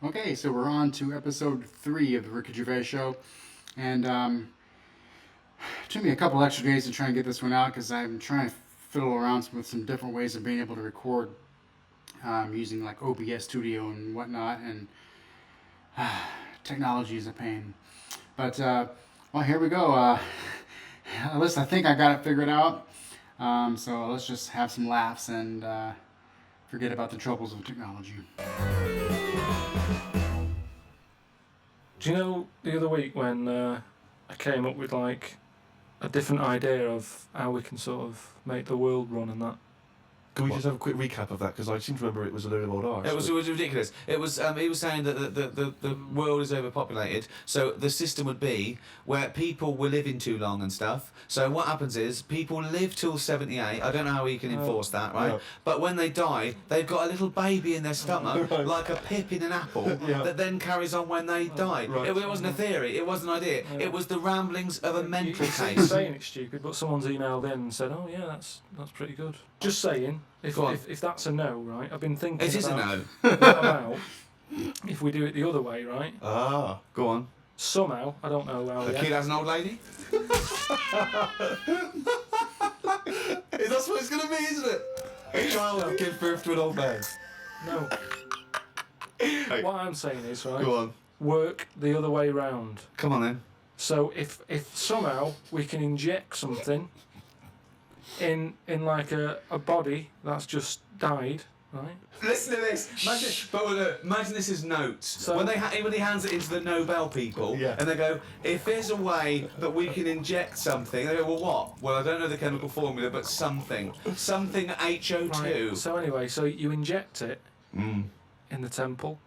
Okay, so we're on to episode 3 of the Ricky Gervais Show. And it took me a couple extra days to try and get this one out because I'm trying to fiddle around with some different ways of being able to record using like OBS Studio and whatnot. And technology is a pain. But, well, here we go. At least I think I got it figured out. So let's just have some laughs and forget about the troubles of technology. Do you know the other week when I came up with like a different idea of how we can sort of make the world run and that? Can we just have a quick recap of that? Because I seem to remember it was a load of old arse. It was ridiculous. It was he was saying that the world is overpopulated, so the system would be where people were living too long and stuff. So what happens is people live till 78. I don't know how we can enforce that, right? No. But when they die, they've got a little baby in their stomach, Right. like a pip in an apple, Yeah. that then carries on when they die. Right. It wasn't a theory. It wasn't an idea. Yeah. It was the ramblings of a mental You're case. saying it's stupid, but someone's emailed in and said, "Oh yeah, that's pretty good." Just saying. Go on. If that's a no, right? I've been thinking. It is a about, no. What about if we do it the other way, right? Ah. Go on. Somehow, I don't know how. A yet. kid has an old lady. That's what it's going to be, isn't it? A child will give birth to an old man. No. What I'm saying is, right? Go on. Work the other way round. Come on then. So if somehow we can inject something in like a body that's just died, right? Listen to this. Imagine this is notes. So- When he hands it into the Nobel people, Yeah. and they go, if there's a way that we can inject something, they go, well, what? Well, I don't know the chemical formula, but something HO2. Right. So anyway, so you inject it Mm. in the temple.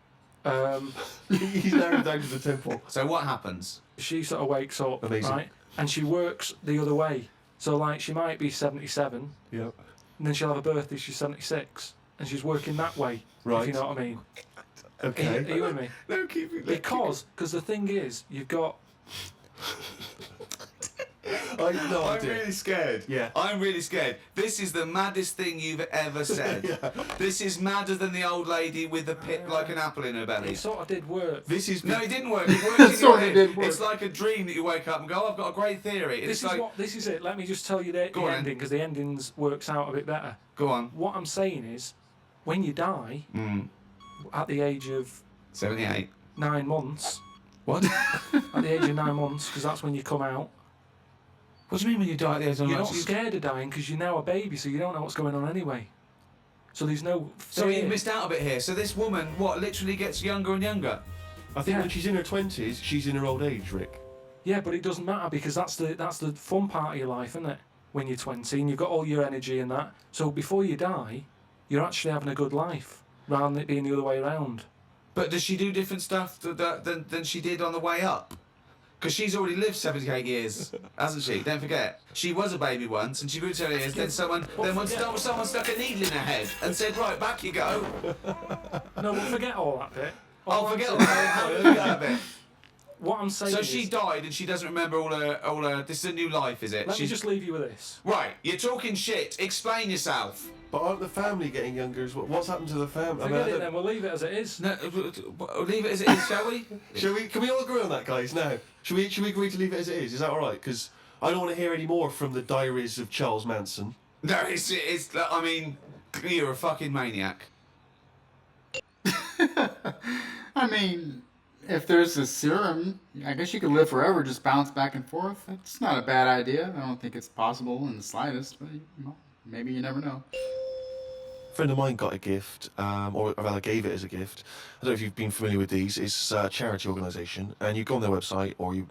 He's narrowed down to the temple. So what happens? She sort of wakes up, Amazing. right? And she works the other way. So like she might be 77, Yeah. and then she'll have a birthday. She's 76, and she's working that way. Right. If you know what I mean. Okay. Are you with me? No, keep it. Because the thing is, you've got. I have no I'm idea. really scared. Yeah. I'm really scared. This is the maddest thing you've ever said. Yeah. This is madder than the old lady with the pit like an apple in her belly. It sort of did work. This is... No, it didn't work. It worked in your Sorta head. did work. It's like a dream that you wake up and go, oh, I've got a great theory. And This it's is like, this is it. Let me just tell you the Go on then. ending, because the endings works out a bit better. go on. What I'm saying is, when you die at the age of 78. 9 months, What? at the age of 9 months, because that's when you come out. What do you mean when you die at the age of You're not 9? scared of dying because you're now a baby, so you don't know what's going on anyway. So there's no So fear. you missed out a bit here. So this woman, what, literally gets younger and younger? I think Yeah. when she's in her 20s, she's in her old age, Rick. Yeah, but it doesn't matter because that's the fun part of your life, isn't it? When you're 20 and you've got all your energy and that. So before you die, you're actually having a good life rather than it being the other way around. But does she do different stuff than she did on the way up? Because she's already lived 78 years, hasn't she? Don't forget. She was a baby once, and she grew to 78 years. Then someone stuck a needle in her head and said, right, back you go. No, but forget all that bit. I'll All I'm forget all saying- that bit. What I'm saying So is, she died and she doesn't remember all her. This is a new life, is it? let me just leave you with this. Right, you're talking shit. Explain yourself. But aren't the family getting younger as well? What's happened to the family? Forget it then, we'll leave it as it is. No, leave it as it is, shall we? Can we all agree on that, guys, now? Should we agree to leave it as it is? Is that alright? Because I don't want to hear any more from the diaries of Charles Manson. No, it's. I mean, you're a fucking maniac. I mean, if there's a serum, I guess you could live forever, just bounce back and forth. That's not a bad idea. I don't think it's possible in the slightest, but well, maybe you never know. A friend of mine got a gift, or rather gave it as a gift. I don't know if you've been familiar with these. It's a charity organisation, and you go on their website or you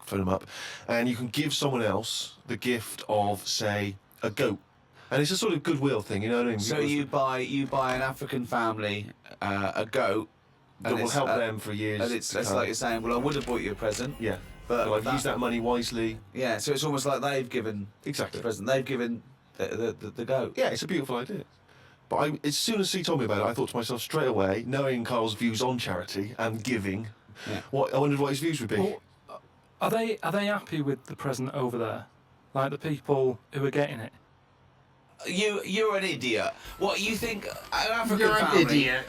phone them up, and you can give someone else the gift of, say, a goat. And it's a sort of goodwill thing, you know what I mean? So you buy an African family a goat. that will it's, help them for years. And it's to come. like you're saying, well, I would have bought you a present. Yeah, But but I've used that money wisely. Yeah, so it's almost like they've given Exactly. the present. They've given the goat. Yeah, it's a beautiful idea. But as soon as he told me about it, I thought to myself straight away, knowing Carl's views on charity and giving, Yeah. I wondered what his views would be. Well, are they happy with the present over there? Like the people who are getting it? you're an idiot. What you think an African You're an family idiot.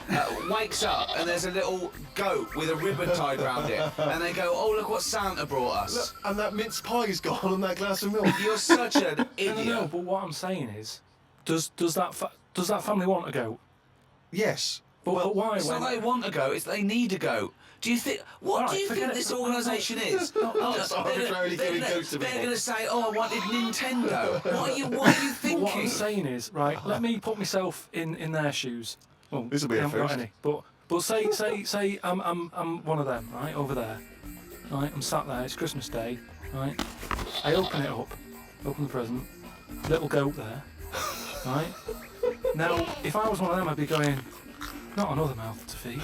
wakes up and there's a little goat with a ribbon tied around it, and they go, "Oh, look what Santa brought us." Look, and that mince pie's gone on that glass of milk. You're such an idiot. No, but what I'm saying is, does that family want a goat? Yes. But why? It's not they want a goat, it's they need a goat. Do you think? What do Alright, you forget think it. this organisation is? Just arbitrarily giving goats to They're people. going to say, "Oh, I wanted Nintendo." What are you Well, what I'm thinking? saying is, right, let me put myself in their shoes. Well, This'll be they a haven't got first. any. But say I'm one of them, right, over there. Right, I'm sat there, it's Christmas Day, right? I open it up, open the present, little goat there, right? Now, if I was one of them, I'd be going, not another mouth to feed.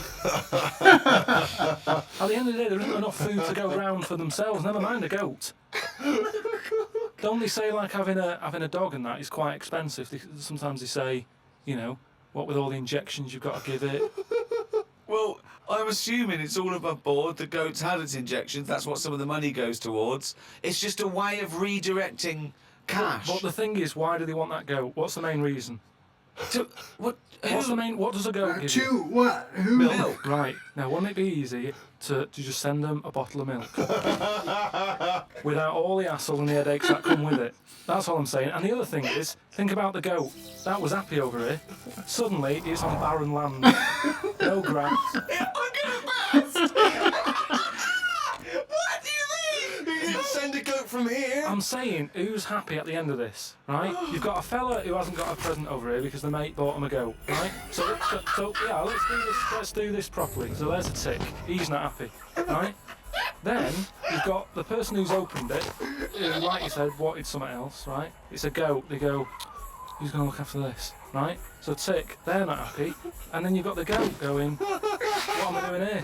At the end of the day, there isn't enough food to go round for themselves, never mind a goat. Don't they say like having a dog and that is quite expensive? Sometimes they say, you know, what with all the injections you've got to give it. Well, I'm assuming it's all above board. The goat's had its injections. That's what some of the money goes towards. It's just a way of redirecting cash. But the thing is, why do they want that goat? What's the main reason? What What does a goat give you? To what? Who? milk? Right, now wouldn't it be easy to just send them a bottle of milk? Without all the hassle and the headaches that come with it. That's all I'm saying. And the other thing is, think about the goat. That was happy over here. Suddenly, it's on barren land. No grass. What do you mean? You send a goat from here. I'm saying, who's happy at the end of this, right? You've got a fella who hasn't got a present over here because the mate bought him a goat, right? So yeah, let's do this properly. So there's a tick. He's not happy, right? Then you've got the person who's opened it, who, like you said, wanted something else, right? It's a goat. They go, who's going to look after this, right? So tick, they're not happy, and then you've got the goat going, what am I doing here?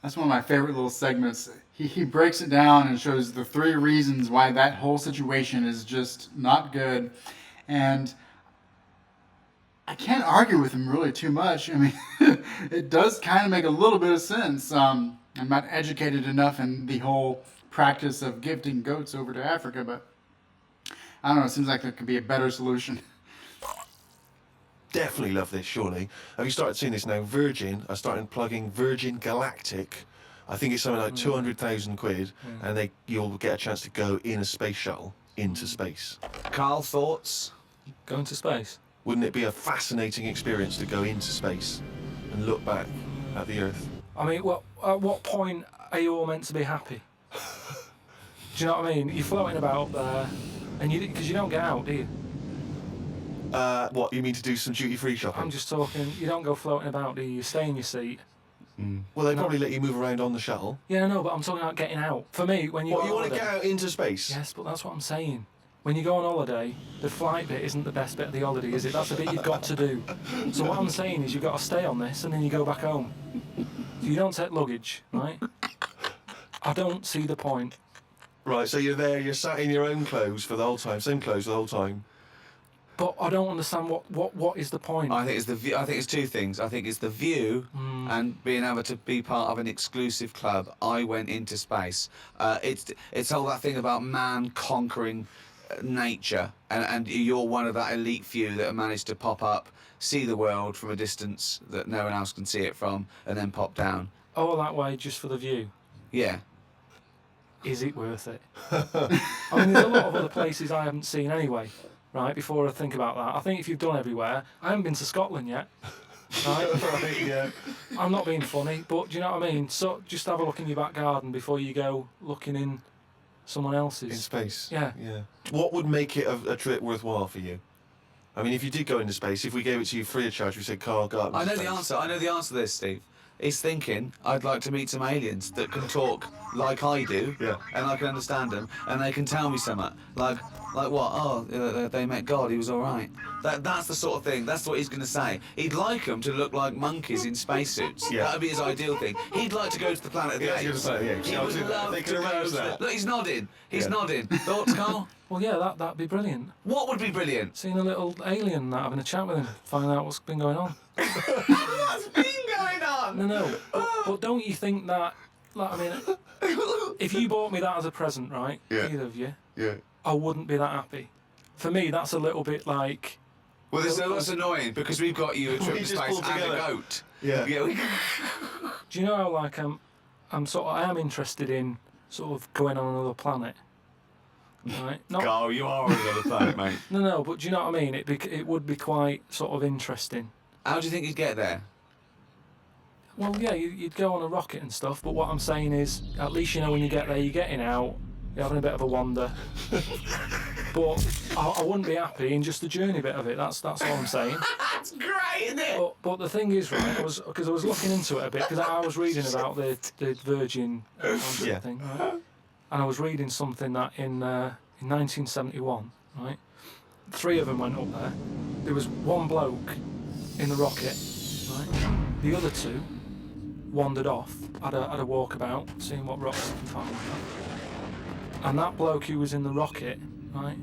That's one of my favorite little segments. He breaks it down and shows the 3 reasons why that whole situation is just not good. And I can't argue with him really too much. I mean, it does kind of make a little bit of sense. I'm not educated enough in the whole practice of gifting goats over to Africa, but I don't know. It seems like there could be a better solution. Definitely love this, surely. Have you started seeing this now? Virgin are starting plugging Virgin Galactic. I think it's something like 200,000 quid, and you'll get a chance to go in a space shuttle into space. Carl, thoughts? Going to space. Wouldn't it be a fascinating experience to go into space and look back at the Earth? I mean, at what point are you all meant to be happy? Do you know what I mean? You're floating about up there, and because you don't get out, do you? What, you mean to do some duty-free shopping? I'm just talking. You don't go floating about, do you? You stay in your seat. Well, they probably let you move around on the shuttle. Yeah, no, but I'm talking about getting out. For me, when you What, go you on want to holiday, get out into space? yes, but that's what I'm saying. When you go on holiday, the flight bit isn't the best bit of the holiday, is it? That's the bit you've got to do. So what I'm saying is you've got to stay on this and then you go back home. So you don't take luggage, right? I don't see the point. Right, so you're there, you're sat in your own clothes for the whole time, same clothes for the whole time. But I don't understand what is the point. I think it's the view. I think it's 2 things. I think it's the view and being able to be part of an exclusive club. I went into space. It's all that thing about man conquering nature, and you're one of that elite few that have managed to pop up, see the world from a distance that no one else can see it from, and then pop down. All that way just for the view. Yeah. Is it worth it? I mean, there's a lot of other places I haven't seen anyway, right, before I think about that. I think if you've done everywhere, I haven't been to Scotland yet, right? Right, yeah. I'm not being funny, but do you know what I mean? So just have a look in your back garden before you go looking in someone else's. In space. Yeah. Yeah. What would make it a trip worthwhile for you? I mean, if you did go into space, if we gave it to you free of charge, we said, Carl, go up I into know the space." answer. I know the answer to this, Steve. He's thinking, I'd like to meet some aliens that can talk like I do, Yeah. and I can understand them, and they can tell me something. Like what? Oh, they met God, he was all right. That's the sort of thing, that's what he's going to say. He'd like them to look like monkeys in spacesuits. Yeah. That would be his ideal thing. He'd like to go to the planet of the Yeah, I was apes. gonna say, yeah, He I was would gonna- love they to can go arrange to the... that. Look, he's nodding. He's Yeah. nodding. Thoughts, Carl? Well, yeah, that'd be brilliant. What would be brilliant? Seeing a little alien, that having a chat with him, finding out what's been going on. What's been going on? No, but don't you think that? Like, I mean, if you bought me that as a present, right? Yeah. Either of you, Yeah. I wouldn't be that happy. For me, that's a little bit like. Well, that's annoying because we've got you a trip We to just space pulled and a together. goat. Yeah. Yeah. Do you know how like I am interested in sort of going on another planet, right? Not, Carl, you are on another planet, mate. no, but do you know what I mean? It would be quite sort of interesting. How do you think you'd get there? Well, yeah, you'd go on a rocket and stuff, but what I'm saying is, at least you know when you get there, you're getting out, you're having a bit of a wander. But I wouldn't be happy in just the journey bit of it. That's all I'm saying. That's great, isn't it? But the thing is, right, I was looking into it a bit because I was reading about the Virgin Yeah. thing, right? And I was reading something that in 1971, right, 3 of them went up there. There was 1 bloke in the rocket, right? The other 2 wandered off, had a walkabout, seeing what rocks they can find. And that bloke who was in the rocket, right,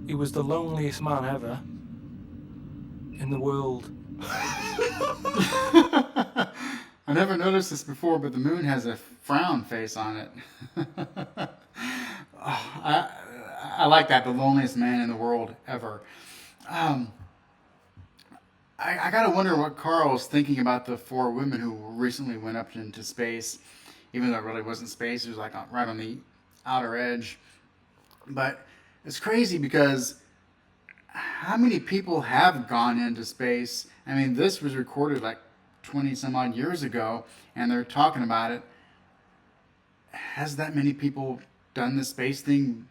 he was the loneliest man ever in the world. I never noticed this before, but the moon has a frown face on it. I like that, the loneliest man in the world ever. I gotta wonder what Carl was thinking about the 4 women who recently went up into space, even though it really wasn't space, it was like right on the outer edge. But it's crazy because how many people have gone into space? I mean, this was recorded like 20 some odd years ago, and they're talking about it. Has that many people done the space thing?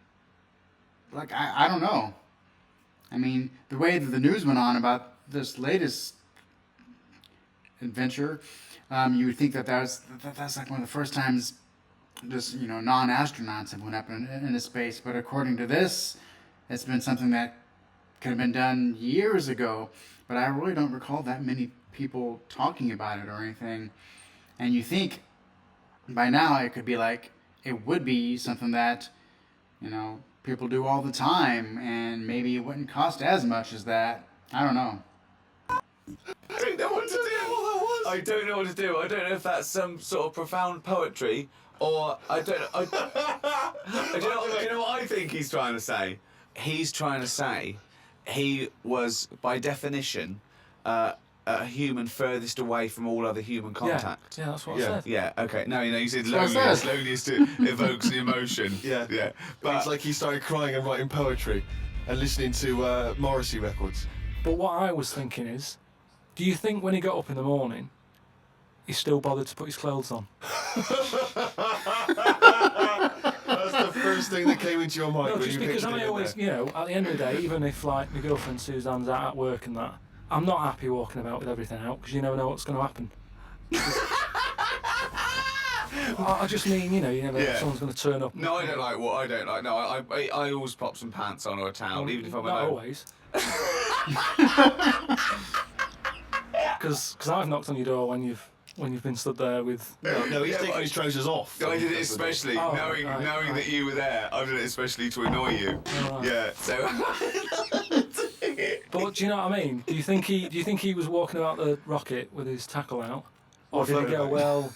Like, I don't know. I mean, the way that the news went on about this latest adventure, you would think that's like one of the first times just, non-astronauts have went up into space. But according to this, it's been something that could have been done years ago. But I really don't recall that many people talking about it or anything. And you think by now it could be like, it would be something that, people do all the time, and maybe it wouldn't cost as much as that. I don't know. I don't know what to do. I don't know what to do. I don't know if that's some sort of profound poetry or I don't know. Do you know what I think he's trying to say? He's trying to say he was, by definition, a human furthest away from all other human contact. Yeah, that's what Yeah. I said. Yeah, okay. No, you said That's what I said. loneliest evokes the emotion. Yeah. Yeah. But it's But like he started crying and writing poetry and listening to Morrissey records. But what I was thinking is, do you think when he got up in the morning, he still bothered to put his clothes on? That's the first thing that came into your mind No, when just you because pictured I him in always, there. at the end of the day, even if like my girlfriend Suzanne's out at work and that, I'm not happy walking about with everything out because you never know what's going to happen. I just mean, you never know if Yeah. someone's going to turn up. no, I don't like what I don't like. No, I always pop some pants on or a towel, even if I'm Not alone. always. Because I've knocked on your door when you've been stood there with. No, he's Yeah, taking but his trousers off. I did it especially Oh, knowing right. that you were there. I did it especially to annoy you. Right. Yeah. So. But do you know what I mean? Do you think he was walking about the rocket with his tackle out, or did he go, well,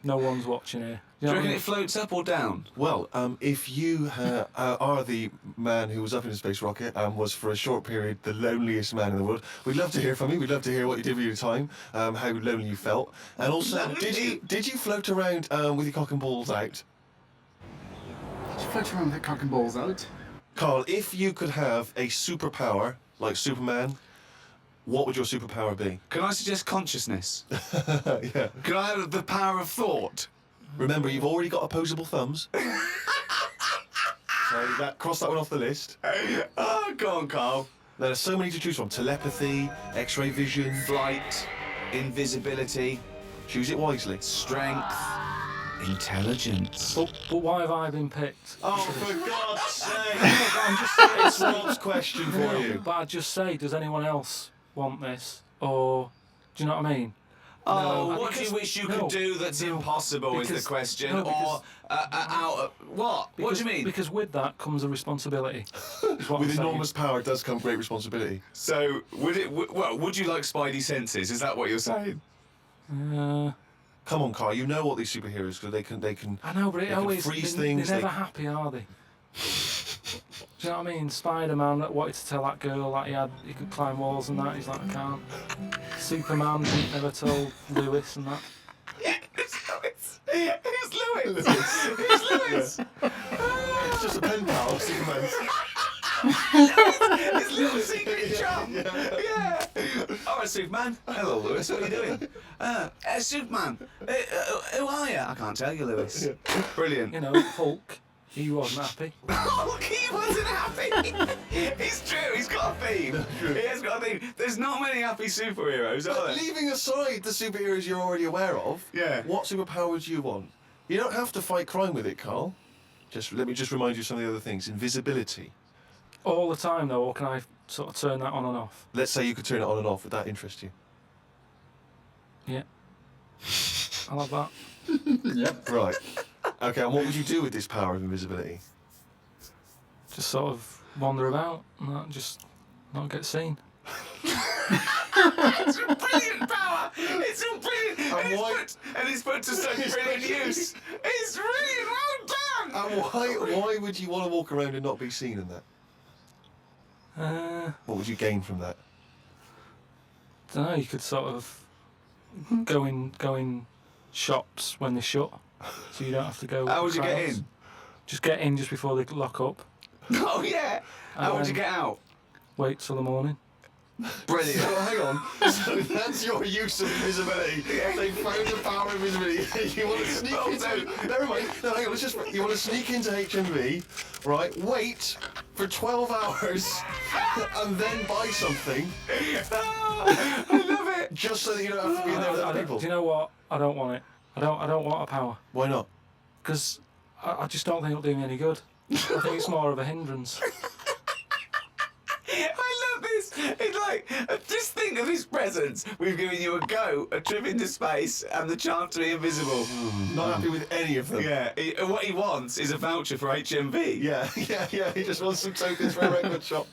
no one's watching here? Do You you know what I reckon mean? it floats up or down? Well, if you are the man who was up in a space rocket and was for a short period the loneliest man in the world, we'd love to hear from you. We'd love to hear what you did with your time, how lonely you felt, and also did you float around with your cock and balls out? Did you float around with the cock and balls out? Carl, if you could have a superpower like Superman, what would your superpower be? Can I suggest consciousness? Yeah. Can I have the power of thought? Remember, you've already got opposable thumbs. So cross that one off the list. Oh, go on, Carl. There are so many to choose from. Telepathy, X-ray vision. Flight, invisibility, Choose it wisely. strength, intelligence. But why have I been picked? Oh, for God's sake! I'm just saying. It's Rob's question for you. But I'd just say, does anyone else want this? Or, do you know what I mean? Oh, No, what do you because- wish you no, could do that's no, impossible is because- the question. no, because- or out of... What? What do you mean? Because with that comes a responsibility. is what I'm With saying. enormous power does come great responsibility. So, would you like Spidey senses? Is that what you're saying? Come on, Carl. You know what these superheroes do. They can. I know, but They it can always freeze they're things, never they- happy, are they? Do you know what I mean? Spider-Man wanted to tell that girl that he could climb walls and that. He's like, I can't. Superman never told Lewis and that. Who's Lewis? Who's Lewis? It's just a pen pal of Superman's. His little secret chum. Yeah. All right, Superman. Hello, Lewis. What are you doing? Superman. Who are you? I can't tell you, Lewis. Brilliant. You know, Hulk. He wasn't happy. Hulk, he wasn't happy. It's true. He's got a theme. He has got a theme. There's not many happy superheroes, are But there? leaving aside the superheroes you're already aware of, Yeah. what superpower would you want? You don't have to fight crime with it, Carl. Let me remind you of some of the other things. Invisibility. All the time, though, or can I sort of turn that on and off? Let's say you could turn it on and off. Would that interest you? Yeah. I love that. Yep. Right. Okay, and what would you do with this power of invisibility? Just sort of wander about and that, just not get seen. It's a brilliant power. It's a brilliant. And why- It's put to such brilliant use. It's brilliant. Well done. And why would you want to walk around and not be seen in that? What would you gain from that? Don't know. You could sort of go in shops when they're shut, so you don't have to go. How with would you get crowds. in? Just get in just before they lock up. Oh yeah. How would you Um, get out? Wait till the morning. Brilliant. So hang on. So that's your use of invisibility. They found the power of invisibility. You want to sneak into. Never mind. No, hang on. You want to sneak into HMV, right? Wait for 12 hours, and then buy something, I love it. just so that you don't have to be in there with other people. Do you know what? I don't want it. I don't want a power Why not? because I just don't think it'll do me any good. I think it's more of a hindrance. I love this. It's like, just think of his presence. We've given you a go, a trip into space, and the chance to be invisible. Not happy with any of them. Yeah. What he wants is a voucher for HMV. Yeah. He just wants some tokens for a record shop.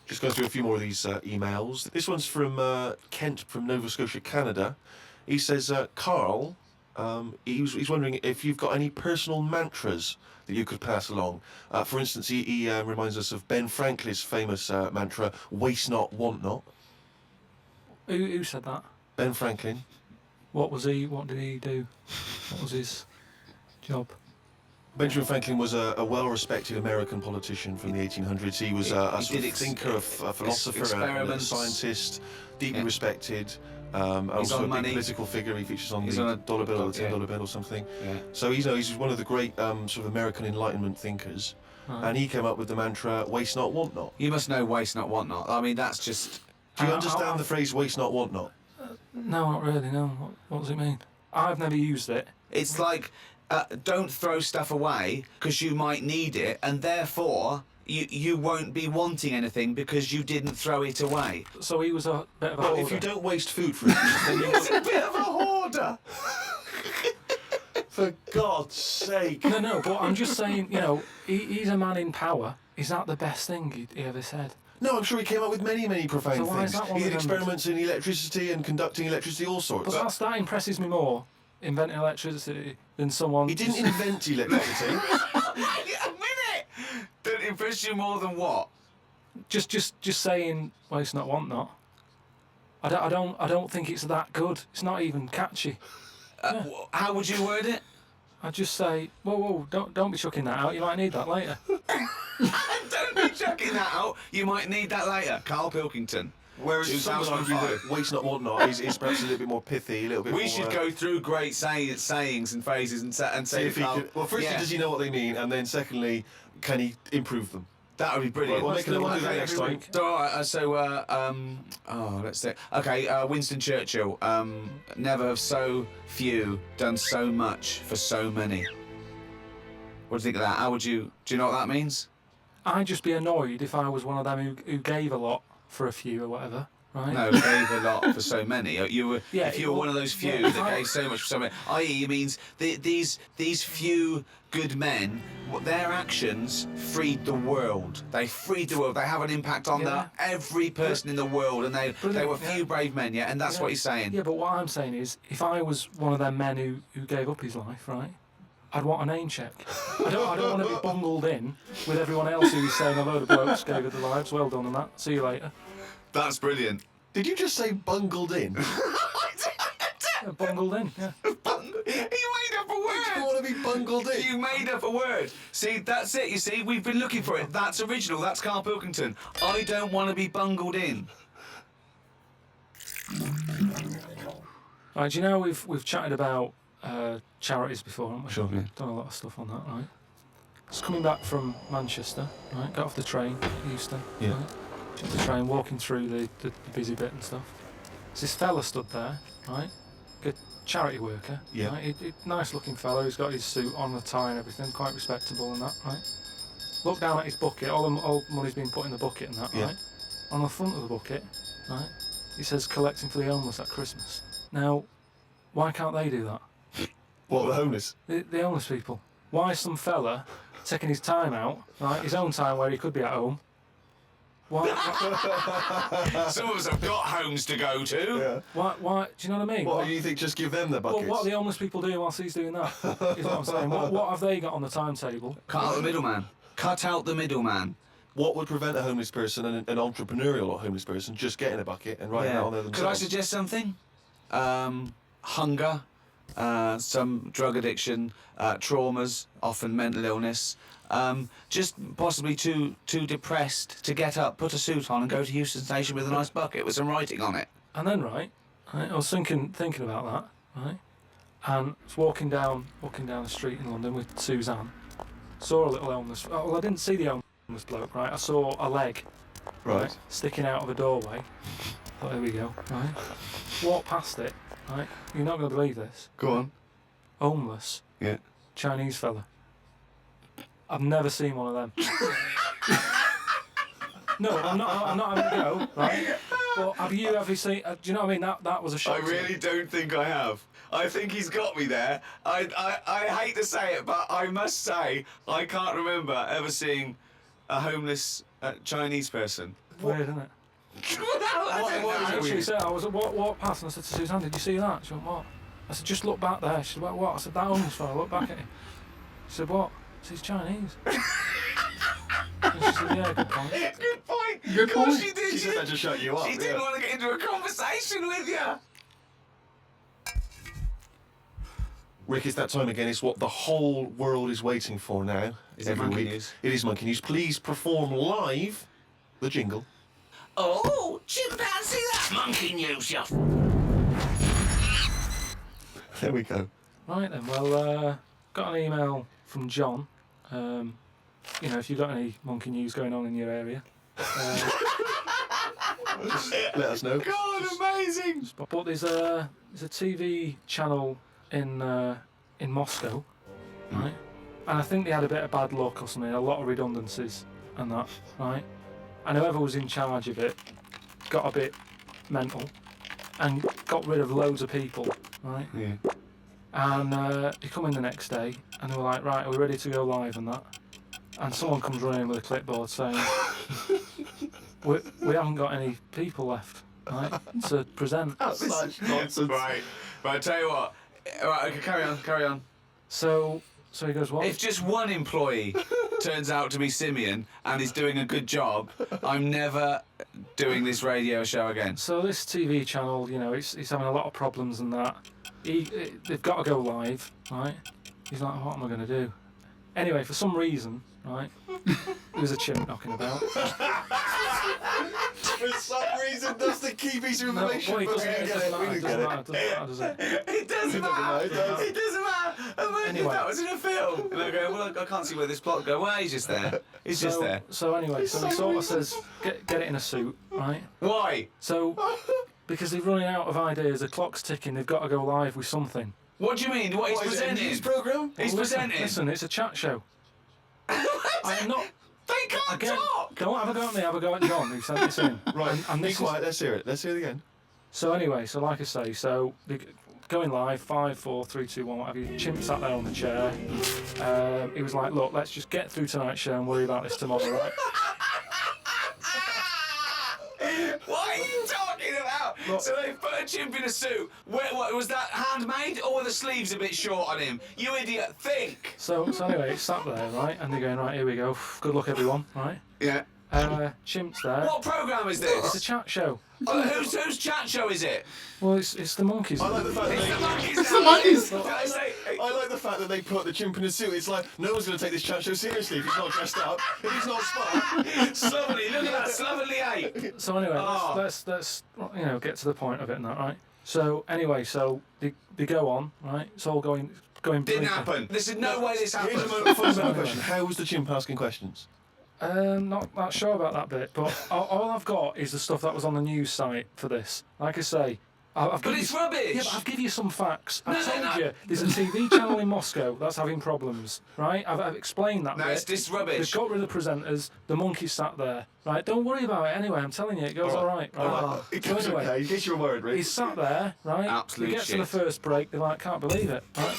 Just going through a few more of these emails. This one's from Kent from Nova Scotia, Canada. He says, Carl, he's wondering if you've got any personal mantras that you could pass along. For instance, he reminds us of Ben Franklin's famous mantra, waste not, want not. Who said that? Ben Franklin. What was he? What did he do? What was his job? Benjamin Franklin was a well-respected American politician from the 1800s. He was a He sort of did thinker, a philosopher, a experiments. scientist, deeply Yeah. respected. Also on a big money. political figure. He features on He's the on a dollar bill or the yeah. $10 bill or something. Yeah. So he's one of the great sort of American Enlightenment thinkers. Right. And he came up with the mantra, waste not, want not. You must know waste not, want not. I mean, that's just. Do you I- understand the phrase waste not, want not? No, not really. No. What does it mean? I've never used it. It's like, don't throw stuff away because you might need it, and therefore you won't be wanting anything because you didn't throw it away. So he was a bit of a Well, hoarder. if you don't waste food, for instance, then you It's a bit of a hoarder. for God's sake. No, but I'm just saying, you know, he's a man in power. Is that the best thing he ever said? No, I'm sure he came up with many, many profound So why is things. that one He did remembered? experiments in electricity and conducting electricity, all sorts. But that impresses me more, inventing electricity, than someone... He didn't invent electricity. A minute. Don't impress you more than what? Just saying, waste not, want not. I don't think it's that good. It's not even catchy. How would you word it? I just say, whoa, don't be chucking that out. You might need that later. Don't be chucking that out. You might need that later. Carl Pilkington. Whereas someone argue 2005. that waste not, want not is perhaps a little bit more pithy, a little bit more... We should go through great sayings and phrases and See say if he Carl, could, well, firstly, yeah, does he know what they mean? And then secondly, can he improve them? that would be brilliant. Well, we'll do that Okay, next every time. week. So, all right, let's see. Okay, Winston Churchill. Never have so few done so much for so many. What do you think of that? How would you? Do you know what that means? I'd just be annoyed if I was one of them who gave a lot for a few or whatever. right? No, gave a lot for so many. You were, Yeah, if you were one of those few that gave so much for so many, i.e., it means these few good men, their actions freed the world. They freed the world. They have an impact on every person in the world, and they were few brave men, and that's what he's saying. Yeah, but what I'm saying is, if I was one of them men who gave up his life, right, I'd want a name check. I don't want to be bungled in with everyone else who's saying a load of blokes gave up their lives. Well done on that. See you later. That's brilliant. Did you just say bungled in? Bungled in, yeah. You made up a word. You want to be bungled in? You made up a word. See, that's it. You see, we've been looking for it. That's original. That's Carl Pilkington. I don't want to be bungled in. Right, do you know we've chatted about charities before, haven't we? Sure, yeah. Done a lot of stuff on that, right? Just coming back from Manchester, right? Got off the train, Euston. Yeah. Right? Off the train, walking through the busy bit and stuff. There's this fella stood there, right? Good charity worker. Yeah. Right? Nice looking fella. He's got his suit on, the tie and everything, quite respectable and that, right? Look down at his bucket. All the money's been put in the bucket and that, Yeah. right? On the front of the bucket, right? He says collecting for the homeless at Christmas. Now, why can't they do that? What, the homeless? The homeless people. Why is some fella taking his time out, right? His own time where he could be at home. Why? Some of us have got homes to go to. Yeah. Why? Do you know what I mean? What do you think? Just give them the buckets? What are the homeless people doing whilst he's doing that? Is what I'm saying. What have they got on the timetable? Cut out the middleman. Cut out the middleman. What would prevent a homeless person, an entrepreneurial homeless person, just getting a bucket and writing out on there themselves? Could I suggest something? Hunger, some drug addiction, traumas, often mental illness. Just possibly too depressed to get up, put a suit on, and go to Euston Station with a nice bucket with some writing on it. And then right, I was thinking about that, right? And I was walking down the street in London with Suzanne. Saw a little homeless. Well, I didn't see the homeless bloke, right? I saw a leg, Right. sticking out of a doorway. Thought, here we go, right? Walked past it, right? You're not going to believe this. Go on. Homeless, Yeah. Chinese fella. I've never seen one of them. No, I'm not having a go, right? But have you seen? Do you know what I mean? That was a shock. I really don't think I have. I think he's got me there. I hate to say it, but I must say I can't remember ever seeing a homeless Chinese person. Weird, isn't it? I literally said, I was walked past and I said to Suzanne, "Did you see that?" She went, "What?" I said, "Just look back there." She said, "What?" I said, "That homeless fella. Look back at him." She said, "What?" I said, "He's Chinese." And she said, "Yeah, good point." Good point. Good Of course point. she did. She said that to shut you up. She didn't want to get into a conversation with you. Rick, it's that time again. It's what the whole world is waiting for now. Is it every Monkey week. News? It is Monkey News. Please perform live the jingle. Oh, chimpanzee, that monkey news, you. There we go. Right then, well, got an email from John. If you've got any monkey news going on in your area, Let us know. God, amazing. but there's a TV channel in Moscow, right? And I think they had a bit of bad luck or something, a lot of redundancies and that, right? And whoever was in charge of it got a bit mental and got rid of loads of people, right? Yeah. And they come in the next day and they were like, "Right, are we ready to go live and that?" And someone comes running with a clipboard saying, we haven't got any people left, right, to present. Such nonsense. Right, I tell you what. Right, okay, carry on. So he goes, "What?" If just one employee turns out to be Simeon and is doing a good job, I'm never doing this radio show again. So this TV channel, it's having a lot of problems and that. They've got to go live, right? He's like, "What am I going to do?" Anyway, for some reason, right, there was a chimp knocking about. For some reason, that's the key piece of information. It but we didn't get it. We didn't get it. doesn't matter. It doesn't matter. It doesn't matter. Imagine Anyway. if that was in a film. And I go, well, I can't see where this plot would go. Well, he's just there. He's just there. So anyway, so he sort of says, get it in a suit, right? Why? So, because they're running out of ideas, the clock's ticking, they've got to go live with something. What do you mean? What he's What, is it a presenting? news programme? He's presenting. Listen, it's a chat show. I'm not. They can't Again, talk. don't have a go at me, have a go at John, who sent this in. Right, and be this is, quiet. Let's hear it. Let's hear it again. so anyway, so like I say, so going live, 5, 4, 3, 2, 1, what have you. Chimp sat there on the chair. He was like, look, let's just get through tonight's show and worry about this tomorrow, right? What are you talking about? Look. So they put a chimp in a suit. What was that, handmade, or were the sleeves a bit short on him? You idiot, think. So anyway, it's sat there, right? And they're going, right, here we go. Good luck, everyone, right? Yeah. Chimp's there. What programme is It's a this? chat show. Whose chat show is it? Well, it's the monkeys. I like the fact that It's the they. monkeys. It's the monkeys. Did I say? I like the fact that they put the chimp in a suit. It's like no one's going to take this chat show seriously if he's not dressed up, if he's not smart. Slovenly, look at that, slovenly ape. So anyway, Oh. let's get to the point of it and that, right? So anyway, so they go on, right? It's all going Didn't brilliantly. happen. There's no way this Here's a happened. fundamental question: how was the chimp asking questions? Not sure about that bit, but all I've got is the stuff that was on the news site for this. Like I say, I've But given it's you, rubbish. Yeah, but I've given you some facts. I've No, told no. you there's a TV channel in Moscow that's having problems, right? I've explained that No, bit. it's rubbish. They've got rid of the presenters. The monkeys sat there, right? Don't worry about it anyway. I'm telling you, it goes all right. It So goes anyway, okay. In case you were worried, Rick. he's sat there, right? Absolute He gets to shit. the first break. They're like, can't believe it, right?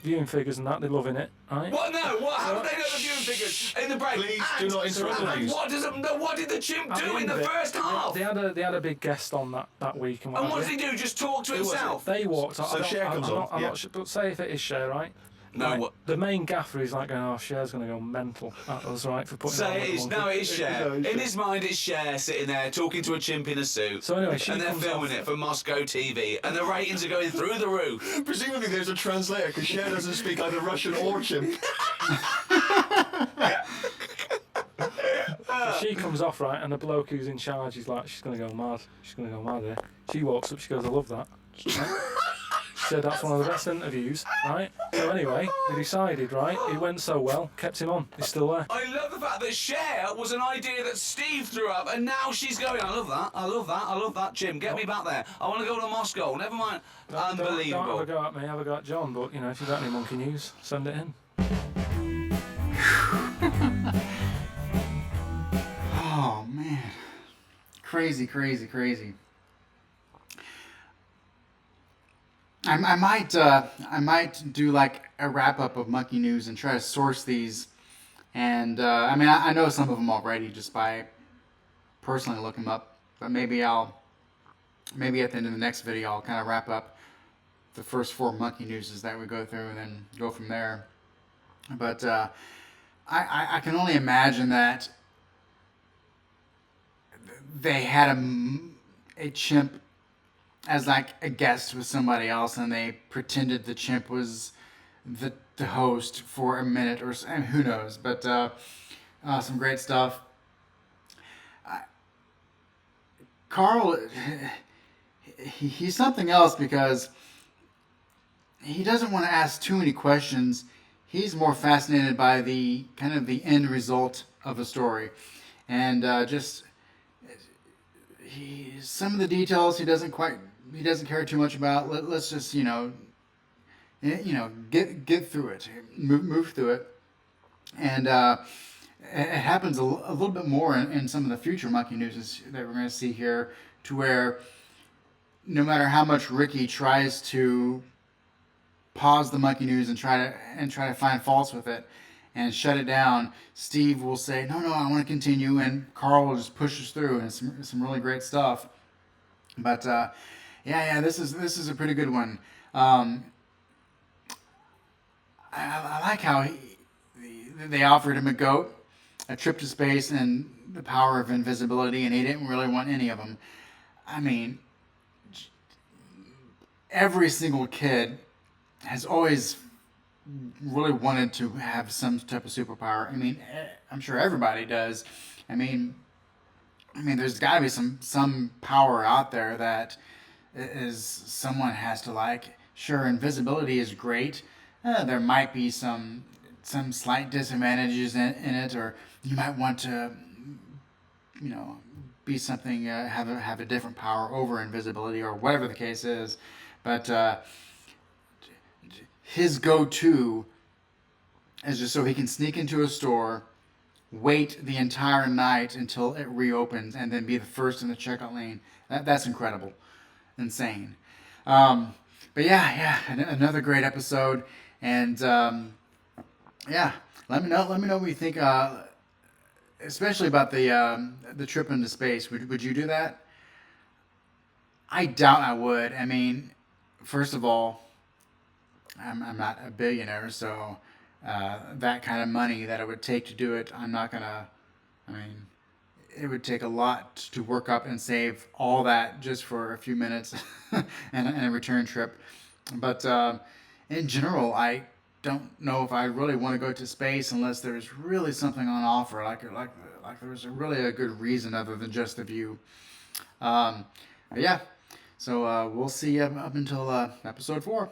Viewing figures and that, they're loving it, right? What? No. What? How did they know the viewing figures in the break? Please do not interrupt the And news. what did the chimp At do in end the of it, first half? They had a big guest on that week and what And have what you. did he do? Just talk to Who was it? himself? They walked out. So Cher comes on, I'm yeah. not sure, but say if it is Cher, right? No, Right, what? The main gaffer is like going, oh, Cher's going to go mental at us, right, for putting Say that on it the is. monkey. No, it is Cher. No, it's In Cher. his mind, it's Cher sitting there talking to a chimp in a suit. So anyway, she and they're comes filming off- it for Moscow TV, and the ratings are going through the roof. Presumably there's a translator because Cher doesn't speak either Russian or chimp. So she comes off, right, and the bloke who's in charge is like, she's going to go mad. She's going to go mad here. She walks up, she goes, I love that. Right? She said that's one of the best interviews, right? So anyway, they decided, right, it went so well, kept him on. He's still there. I love the fact that Cher was an idea that Steve threw up, and now she's going, I love that, I love that, I love that, Jim, get me back there. I want to go to Moscow, never mind. Don't have a Unbelievable. go at me, have a go at John, but, if you've got any monkey news, send it in. Oh man, crazy. I might do like a wrap up of monkey news and try to source these, and I know some of them already just by personally looking them up, but maybe at the end of the next video I'll kind of wrap up the first 4 monkey newses that we go through and then go from there. But I can only imagine that they had a chimp as like a guest with somebody else, and they pretended the chimp was the host for a minute or so, and who knows. But some great stuff. Carl, he's something else because he doesn't want to ask too many questions. He's more fascinated by the kind of the end result of a story, and some of the details he doesn't care too much about. Let's just get through it, move through it, and it happens a little bit more in some of the future monkey news that we're going to see here, to where no matter how much Ricky tries to pause the monkey news and try to find faults with it and shut it down, Steve will say, no, I want to continue, and Carl will just push us through, and it's some really great stuff. But this is a pretty good one. I like how they offered him a goat, a trip to space, and the power of invisibility, and he didn't really want any of them. I mean, every single kid has always really wanted to have some type of superpower. I mean, I'm sure everybody does. I mean, there's got to be some power out there that is someone has to like. Sure, invisibility is great. There might be some slight disadvantages in it, or you might want to, be something, have a different power over invisibility, or whatever the case is. But his go-to is just so he can sneak into a store, wait the entire night until it reopens and then be the first in the checkout lane. That's incredible, insane. But yeah, another great episode, and yeah, let me know what you think, especially about the trip into space. Would you do that? I doubt I would. I mean, first of all, I'm not a billionaire, so that kind of money that it would take to do it, I'm not gonna. I mean, it would take a lot to work up and save all that just for a few minutes and a return trip. But in general, I don't know if I really want to go to space unless there's really something on offer, like there's really a good reason other than just the view. But yeah, so we'll see you up until episode 4.